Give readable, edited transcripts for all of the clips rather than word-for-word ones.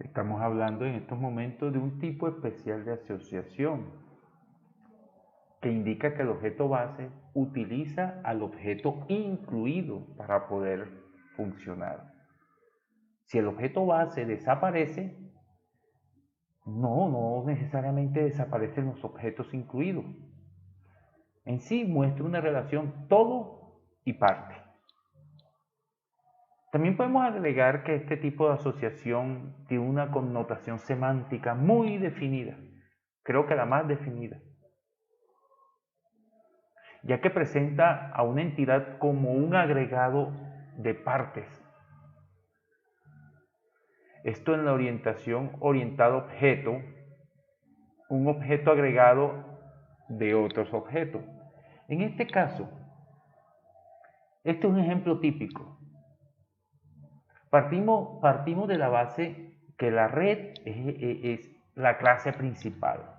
Estamos hablando en estos momentos de un tipo especial de asociación que indica que el objeto base utiliza al objeto incluido para poder funcionar. Si el objeto base desaparece, no necesariamente desaparecen los objetos incluidos. En sí muestra una relación todo y parte. También podemos agregar que este tipo de asociación tiene una connotación semántica muy definida, creo que la más definida, ya que presenta a una entidad como un agregado de partes. Esto en la orientación orientado objeto, un objeto agregado de otros objetos. En este caso, este es un ejemplo típico. Partimos de la base que la red es la clase principal.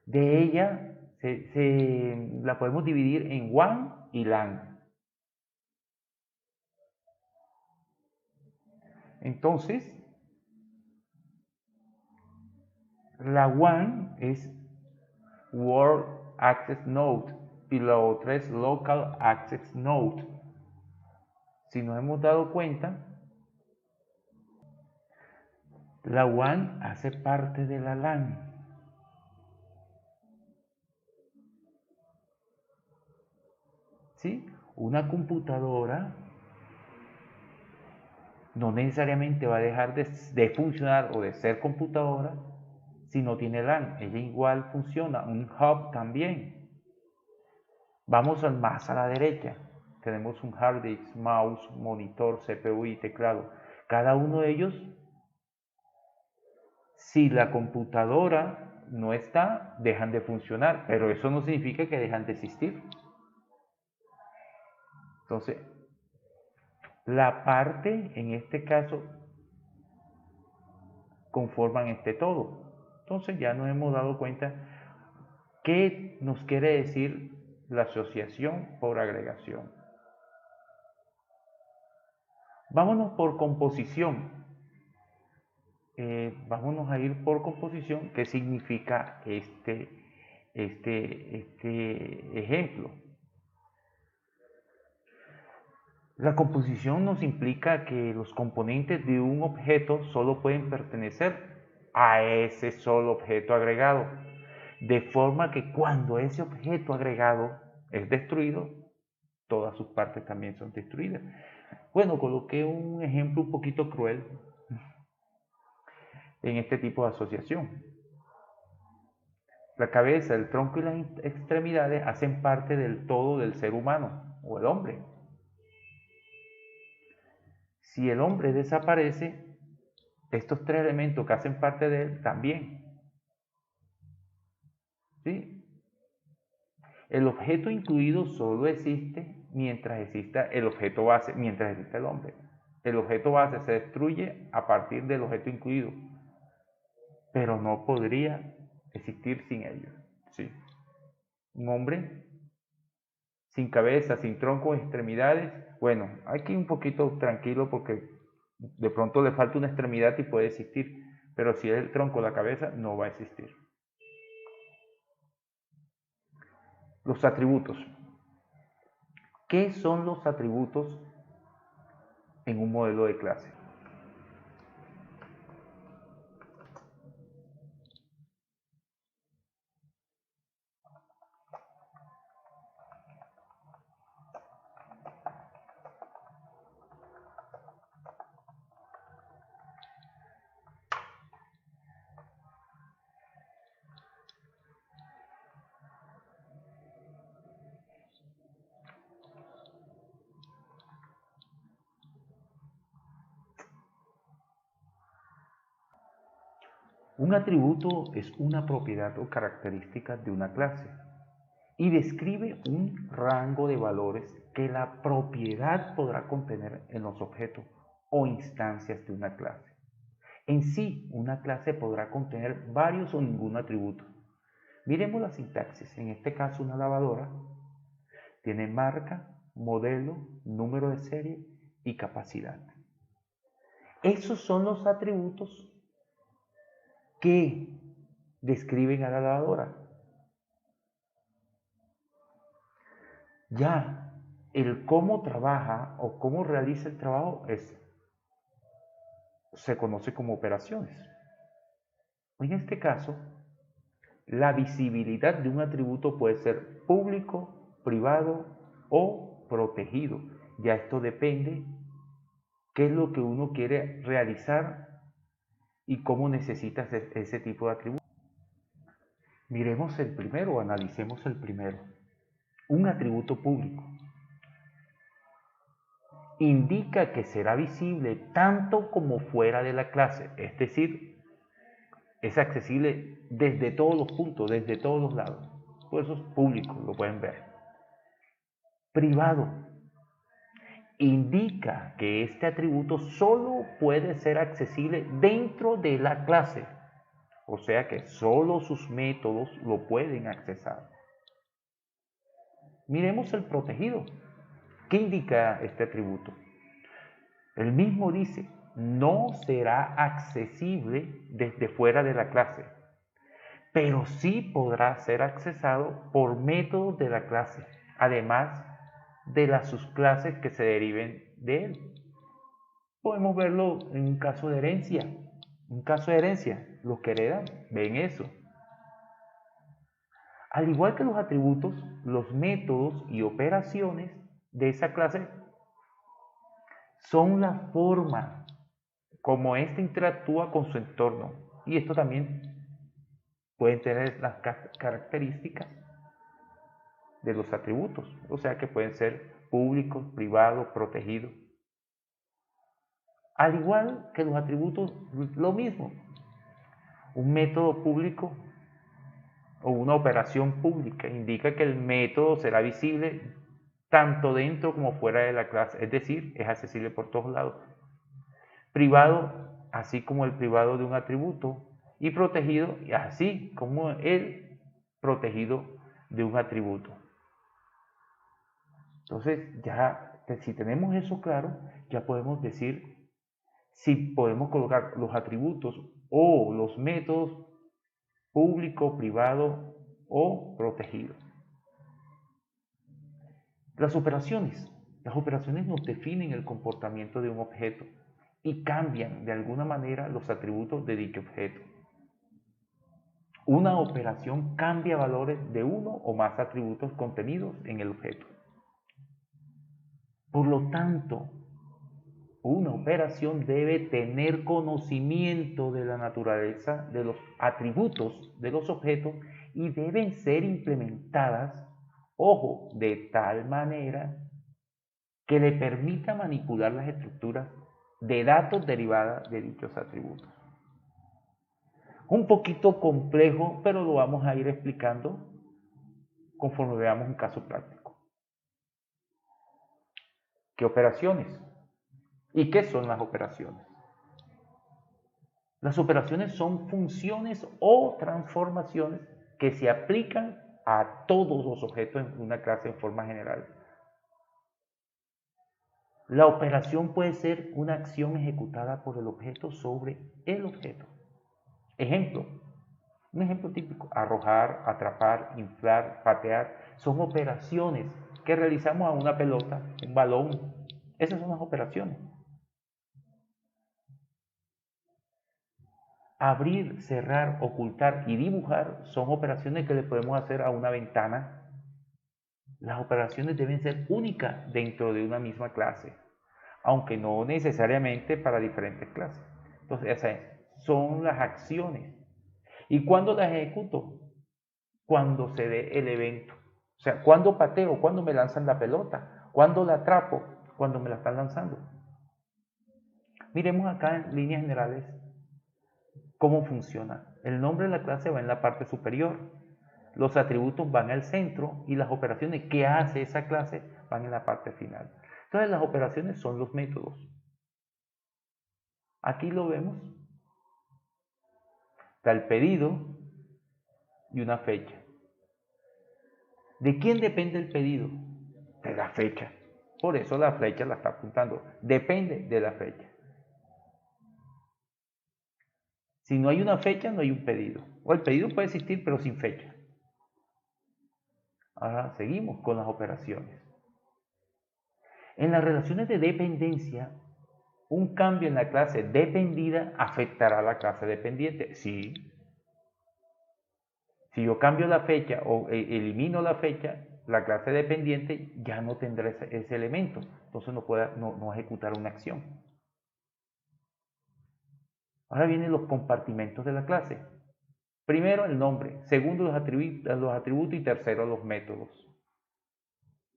De ella la podemos dividir en WAN y LAN. Entonces, la WAN es World Access Node y la otra es Local Access Node. Si nos hemos dado cuenta, la WAN hace parte de la LAN. ¿Sí? Una computadora no necesariamente va a dejar de funcionar o de ser computadora si no tiene LAN. Ella igual funciona. Un hub también. Vamos más a la derecha. Tenemos un hard disk, mouse, monitor, CPU y teclado. Cada uno de ellos, si la computadora no está, dejan de funcionar, pero eso no significa que dejan de existir. Entonces, la parte, en este caso, conforman este todo. Entonces ya nos hemos dado cuenta qué nos quiere decir la asociación por agregación. Vámonos por composición. Vámonos a ir por composición. ¿Qué significa este ejemplo? La composición nos implica que los componentes de un objeto solo pueden pertenecer a ese solo objeto agregado, de forma que cuando ese objeto agregado es destruido, todas sus partes también son destruidas. Bueno, coloqué un ejemplo un poquito cruel en este tipo de asociación. La cabeza, el tronco y las extremidades hacen parte del todo del ser humano o el hombre. Si el hombre desaparece, estos tres elementos que hacen parte de él también. ¿Sí? El objeto incluido solo existe mientras exista el objeto base, mientras exista el hombre. El objeto base se destruye a partir del objeto incluido, pero no podría existir sin ellos. ¿Sí? Un hombre sin cabeza, sin tronco, extremidades. Bueno, hay que ir un poquito tranquilo porque de pronto le falta una extremidad y puede existir, pero si es el tronco o la cabeza, no va a existir. Los atributos. ¿Qué son los atributos en un modelo de clase? Un atributo es una propiedad o característica de una clase y describe un rango de valores que la propiedad podrá contener en los objetos o instancias de una clase. En sí, una clase podrá contener varios o ningún atributo. Miremos la sintaxis. En este caso, una lavadora tiene marca, modelo, número de serie y capacidad. Esos son los atributos que describen a la lavadora. Ya el cómo trabaja o cómo realiza el trabajo se conoce como operaciones. En este caso, la visibilidad de un atributo puede ser público, privado o protegido. Ya esto depende qué es lo que uno quiere realizar y cómo necesita ese tipo de atributo. Miremos el primero, analicemos el primero. Un atributo público indica que será visible tanto como fuera de la clase, es decir, es accesible desde todos los puntos, desde todos los lados. Por eso es público, lo pueden ver. Privado indica que este atributo solo puede ser accesible dentro de la clase, o sea que solo sus métodos lo pueden accesar. Miremos el protegido. ¿Qué indica este atributo? El mismo dice, no será accesible desde fuera de la clase, pero sí podrá ser accesado por métodos de la clase, además de las subclases que se deriven de él. Podemos verlo en un caso de herencia. Un caso de herencia, los que heredan ven eso. Al igual que los atributos, los métodos y operaciones de esa clase son la forma como éste interactúa con su entorno. Y esto también pueden tener las características de los atributos, o sea que pueden ser públicos, privados, protegidos. Al igual que los atributos, lo mismo. Un método público o una operación pública indica que el método será visible tanto dentro como fuera de la clase, es decir, es accesible por todos lados. Privado, así como el privado de un atributo, y protegido, así como el protegido de un atributo. Entonces, ya si tenemos eso claro, ya podemos decir si podemos colocar los atributos o los métodos público, privado o protegido. Las operaciones. Las operaciones nos definen el comportamiento de un objeto y cambian de alguna manera los atributos de dicho objeto. Una operación cambia valores de uno o más atributos contenidos en el objeto. Por lo tanto, una operación debe tener conocimiento de la naturaleza de los atributos de los objetos y deben ser implementadas, ojo, de tal manera que le permita manipular las estructuras de datos derivadas de dichos atributos. Un poquito complejo, pero lo vamos a ir explicando conforme veamos un caso práctico. ¿Qué operaciones? ¿Y qué son las operaciones? Las operaciones son funciones o transformaciones que se aplican a todos los objetos en una clase en forma general. La operación puede ser una acción ejecutada por el objeto sobre el objeto. Ejemplo, un ejemplo típico, arrojar, atrapar, inflar, patear, son operaciones que realizamos a una pelota, un balón. Esas son las operaciones. Abrir, cerrar, ocultar y dibujar son operaciones que le podemos hacer a una ventana. Las operaciones deben ser únicas dentro de una misma clase, aunque no necesariamente para diferentes clases. Entonces, esas son las acciones. ¿Y cuándo las ejecuto? Cuando se dé el evento. O sea, cuando pateo, cuando me lanzan la pelota, cuando la atrapo, cuando me la están lanzando. Miremos acá en líneas generales cómo funciona. El nombre de la clase va en la parte superior, los atributos van al centro y las operaciones que hace esa clase van en la parte final. Entonces las operaciones son los métodos. Aquí lo vemos. Está el pedido y una fecha. ¿De quién depende el pedido? De la fecha. Por eso la fecha la está apuntando. Depende de la fecha. Si no hay una fecha, no hay un pedido. O el pedido puede existir, pero sin fecha. Ahora seguimos con las operaciones. En las relaciones de dependencia, un cambio en la clase dependida afectará a la clase dependiente. Sí. Si yo cambio la fecha o elimino la fecha, la clase dependiente ya no tendrá ese elemento. Entonces no ejecutará una acción. Ahora vienen los compartimentos de la clase. Primero el nombre, segundo los atributos y tercero los métodos.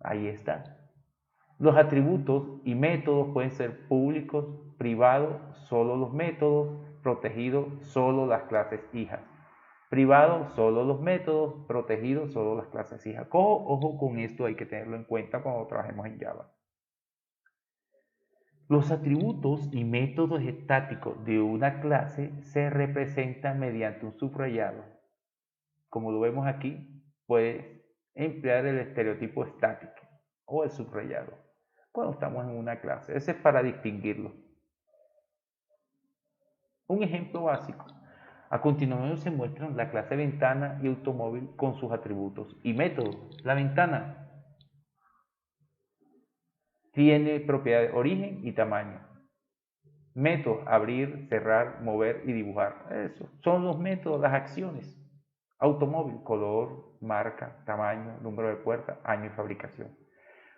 Ahí está. Los atributos y métodos pueden ser públicos, privados, solo los métodos, protegidos, solo las clases hijas. Privado, solo los métodos, protegidos, solo las clases hijas. Ojo con esto, hay que tenerlo en cuenta cuando trabajemos en Java. Los atributos y métodos estáticos de una clase se representan mediante un subrayado. Como lo vemos aquí, puedes emplear el estereotipo estático o el subrayado cuando estamos en una clase. Ese es para distinguirlo. Un ejemplo básico. A continuación se muestran la clase ventana y automóvil con sus atributos y métodos. La ventana tiene propiedades de origen y tamaño. Métodos: abrir, cerrar, mover y dibujar. Eso son los métodos, las acciones. Automóvil: color, marca, tamaño, número de puerta, año y fabricación.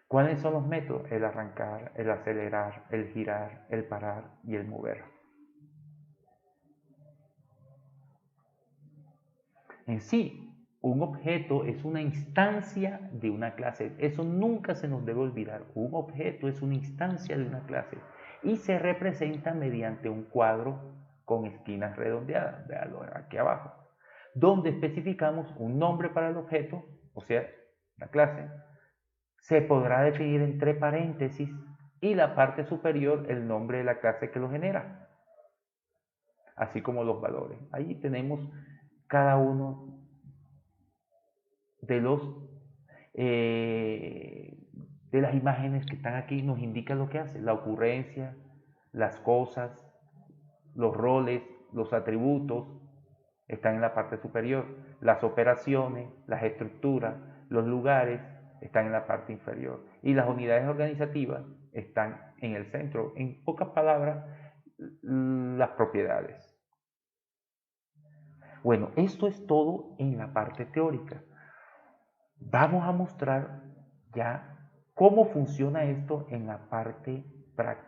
¿Cuáles son los métodos? El arrancar, el acelerar, el girar, el parar y el mover. En sí, un objeto es una instancia de una clase. Eso nunca se nos debe olvidar. Un objeto es una instancia de una clase y se representa mediante un cuadro con esquinas redondeadas. Véanlo aquí abajo, donde especificamos un nombre para el objeto, o sea, la clase. Se podrá definir entre paréntesis y la parte superior el nombre de la clase que lo genera, así como los valores. Ahí tenemos cada uno de de las imágenes que están aquí, nos indica lo que hace, la ocurrencia, las cosas, los roles, los atributos están en la parte superior, las operaciones, las estructuras, los lugares están en la parte inferior y las unidades organizativas están en el centro. En pocas palabras, las propiedades. Bueno, esto es todo en la parte teórica. Vamos a mostrar ya cómo funciona esto en la parte práctica.